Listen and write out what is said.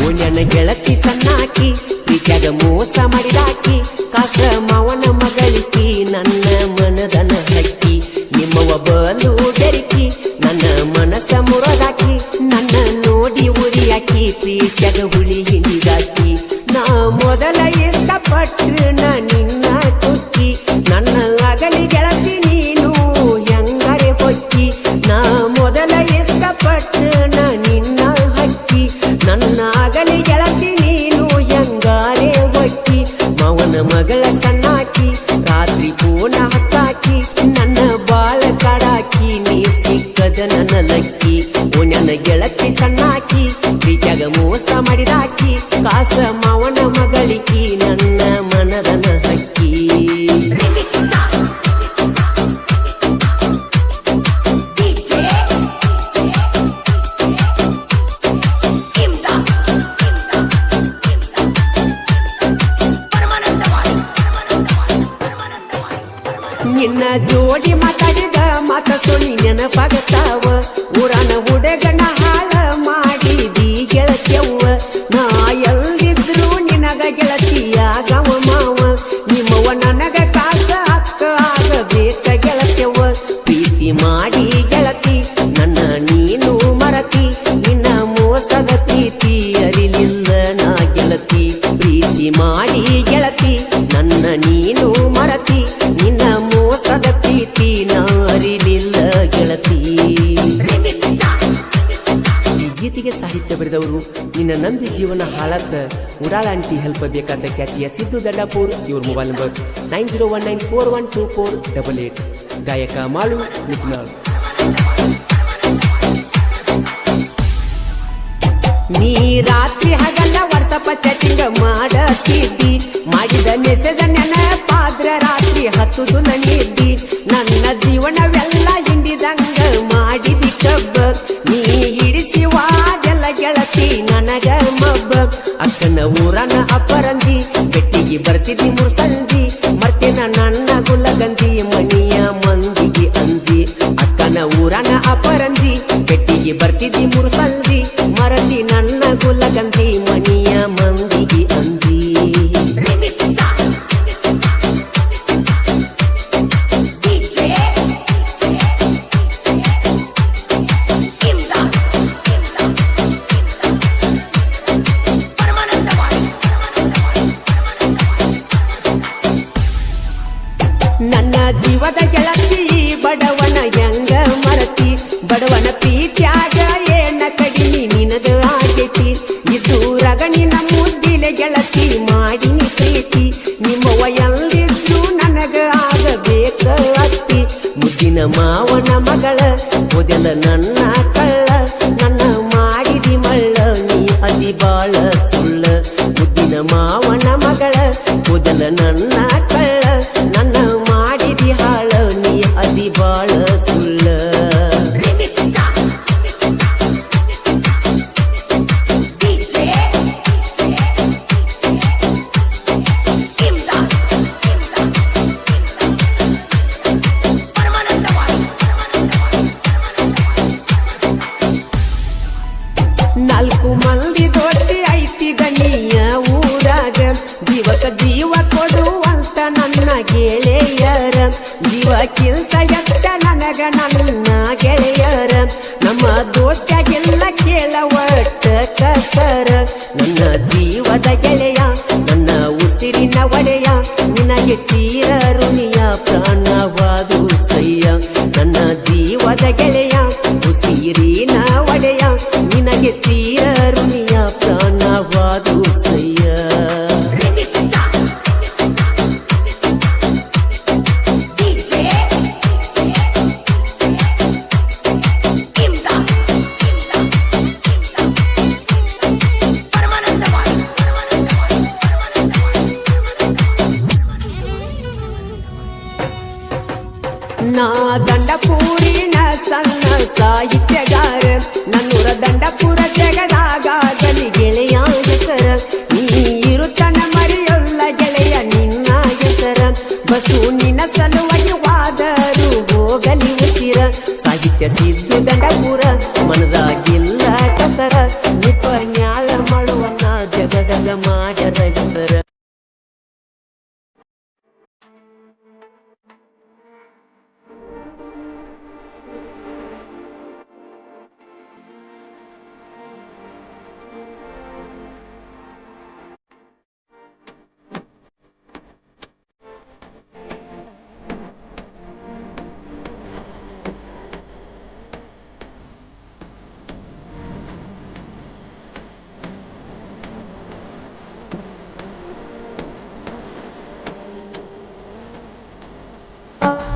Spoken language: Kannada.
ಓಣ್ಯನ ಗೆಳತಿ ಸಣ್ಣಾಕಿ ಪ್ರೀತ್ಯಾಗ ಮೋಸ ಮಾಡಿದಾಕಿ ಕಾಸ ಮಾವನ ಮಗಳಿಕಿ ನನ್ನ ಮನದನ ಹಕ್ಕಿ ನಿಮ್ಮವ ಬಲು ಬೆರಿಕಿ ನನ್ನ ಮನಸ್ಸ ಮುರದಾಕಿ ನನ್ನ ನೋಡಿ ಉರಿಯಾಕಿ ಪ್ರೀತ್ಯಾಗ ಹುಳಿ ಹಿಂಡಿದಾಕಿ ನಾ ಮೊದಲ ಇಷ್ಟಪಟ್ಟು ನಿನ್ನ ಕುಕ್ಕಿ ನನ್ನ ಅಗಲಿ ಗೆಳತಿ ನೀನು ಹೆಂಗರೆ ಹೊಕ್ಕಿ ನಾ ಮೊದಲ ಇಷ್ಟಪಟ್ಟು ನಿನ್ನ ಹಕ್ಕಿ ನನ್ನ ಅಗಲಿ ಗೆಳತಿ ನೀನು ಹೆಂಗಾರೆ ಹೊಕ್ಕಿ ಮಾವನ ಮಗಳ ಸಣ್ಣಾಕಿ ರಾತ್ರಿ ಪೂರ್ಣ ಹತ್ತಾಕಿ ನನ್ನ ಬಾಳ ಕಾಡಾಕಿ ನೀ ಸಿಕ್ಕದ ನನ್ನ ಲಕ್ಕಿ ಓಣ್ಯನ ಗೆಳತಿ ಸಣ್ಣಾಕಿ ಪ್ರೀತ್ಯಾಗ ಮೋಸ ಮಾಡಿದಾಕಿ ಕಾಸ ಮಾವನ ಮಗಳಿಕಿ ನನ್ನ ಮನದನ ಹಕ್ಕಿ ನಿನ್ನ ಜೋಡಿ ಮಾತಾಡಿದ ಮಾತ ಸೊಳಿ ನೆನಪಾಗತ್ತಾವ ಊರನ ಹುಡುಗನ ಹಾಳ ಮಾಡಿದಿ ಗೆಳತಿಯವ್ವ ನಾ ಎಲ್ದಿದ್ರು ನಿನಗ ಗೆಳತಿಯಾಗವ ಮಾವ ನಿಮ್ಮವ್ವ ನನಗ ಕಾಸ ಅಕ್ಕ ಆಗಬೇಕ ಗೆಳತಿಯವ್ವ ಪ್ರೀತಿ ಮಾಡಿ ಗೆಳತಿ ನನ್ನ ನೀನು ಮರತಿ ನಿನ್ನ ಮೋಸದ ಪ್ರೀತಿ ಅರಿಲಿಲ್ಲ ನಾ ಗೆಳತಿ ಪ್ರೀತಿ ಮಾಡಿ ಗೆಳತಿ ನನ್ನ ನೀನು ಮರತಿ ನಿನ್ನ ಮೋಸದ ಪ್ರೀತಿ ನಾ ಅರಿಲಿಲ್ಲ ಗೆಳತಿ. ಈ ಗೀತೆಗೆ ಸಾಹಿತ್ಯ ಬರೆದವರು ನಿನ್ನ ನಂಬಿ ಜೀವನ ಹಾಳತ್ತ ಉಡಾಳ ಆಂಟಿ ಹೆಲ್ಪ್ ಬೇಕಾದ ಖ್ಯಾತಿಯ ಸಿದ್ದು ದಡ್ಡಾಪುರ್. ಇವ್ರ ಮೊಬೈಲ್ ನಂಬರ್ 9019412488. ಗಾಯಕ ಮಾಳು ನಿಪ್ನಾಳ್. ನೀ ರಾತ್ರಿ ಹಗಲ ವಾಟ್ಸಪ್ ಚಾಟಿಂಗ್ ಮಾಡತಿದ್ದಿ ಮಾಡಿದ ಮೆಸೇಜ್ ನೆನಪಾದ್ರ ರಾತ್ರಿ ಹತ್ತುದು ನನಿದ್ದಿ ನನ್ನ ಜೀವನವೆಲ್ಲ ಹಿಂಡಿದಂಗ ಮಾಡಿದಿ ಕಬ್ಬ ನೀ ಹಿಡಿಸಿ ವಾದೆಲ್ಲ ಗೆಳತಿ ನನಗ ಮಬ್ಬ ಅಕ್ಕನ ಊರನ ಅಪರಂಜಿ ಬೆಟ್ಟಿಗೆ ಬರ್ತಿದ್ದಿ ಮುರ್ಸಂಜಿ ಮರ್ತಿನ ನನ್ನ ಗುಲಗಂಜಿ ಮನಿಯ ಮಂದಿಗೆ ಅಂಜಿ ಅಕ್ಕನ ಊರನ ಅಪರಂಜಿ ಬೆಟ್ಟಿಗೆ ಬರ್ತಿದ್ದಿ ಮುರ್ಸಂಜಿ ಮರತಿ ನನ್ನ ಗುಲಗಂಜಿ ಮನಿಯ ಮಂದಿಗೆ ಅಂಜಿ. ನನ್ನ ಜೀವದ ಗೆಳತಿ ಬಡವನ ಹೆಂಗ ಮರತಿ ಬಡವನ ಪ್ರೀತ್ಯಾಗ ಏನ ಕಡಿಮೆ ನಿನದ ಆಗೈತಿ ಇದು ರಗಣಿನ ಮುದ್ದಿಲೆ ಗೆಳತಿ ಮಾಡಿನಿ ಪ್ರೀತಿ ನಿಮ್ಮವ್ವ ಎಲ್ಲಿದ್ರು ನನಗ ಆಗಬೇಕ ಅತ್ತಿ ಮುದ್ದಿನ ಮಾವನ ಮಗಳ ಮೊದಲ ನನ್ನ ಕಳ್ಳ ನನ್ನ ಮಾಡಿದಿ ಮಳ್ಳ ನೀ ಅತಿ ಬಾಳ ಸುಳ್ಳ ಮುದ್ದಿನ ಮಾವನ ಮಗಳ ಮೊದಲ ನನ್ನ ಕಳ್ಳ ನನ್ನ ಮಾಡಿದಿ ಹಾಳ ನೀ ಅತಿ ಬಾಳ ಸುಳ್ಳ. ನಾಲ್ಕು ಮಂದಿ ದೊಡ್ಡಿ ಐತಿ ಗಣಿಯ ಊರಾಗ ಜೀವಕ ಜೀವ ಕೊಡುವಂತ ನನ್ನ ಗೆಳೆಯರ ಜೀವಕ್ಕಿಂತ ಎಷ್ಟ ನನಗ ನನ್ನ ಗೆಳೆಯರ ನಮ್ಮ ದೋಸ್ತಾಗೆಲ್ಲ ಕೇಳ ಒಟ್ಟ ಕಸರ ನನ್ನ ಜೀವದ ಗೆಳೆಯ ನನ್ನ ಉಸಿರಿನ ಒಡೆಯ ನಿನಗೆ ತೀರ ಋಣಿಯ ಪ್ರಾಣವಾದು ಸಯ್ಯ ನನ್ನ ಜೀವದ ಗೆಳೆಯ ಉಸಿರಿನ ಒಡೆಯ ನಿನಗೆ ತೀರ ಋಣಿಯ ಪ್ರಾಣವಾದು ಸಯ್ಯ. ನಾ ದಂಡಪೂರಿನ ಸಣ್ಣ ಸಾಹಿತ್ಯಗಾರ ನನ್ನೂರ ದಂಡಪುರ ಜಗದಾಗ ಗಲಿ ಗೆಳೆಯ ಹೆಸರ ನೀ ಇರುತ್ತನ ಮರೆಯೊಲ್ಲ ಗೆಳೆಯ ನಿನ್ನ ಹೆಸರ ಬಸು ನಿನ್ನ ಸಲುವಾಗಿ ವಾದರು ಹೋಗಲಿ ಉಸಿರ ಸಾಹಿತ್ಯ ಸಿದ್ಧ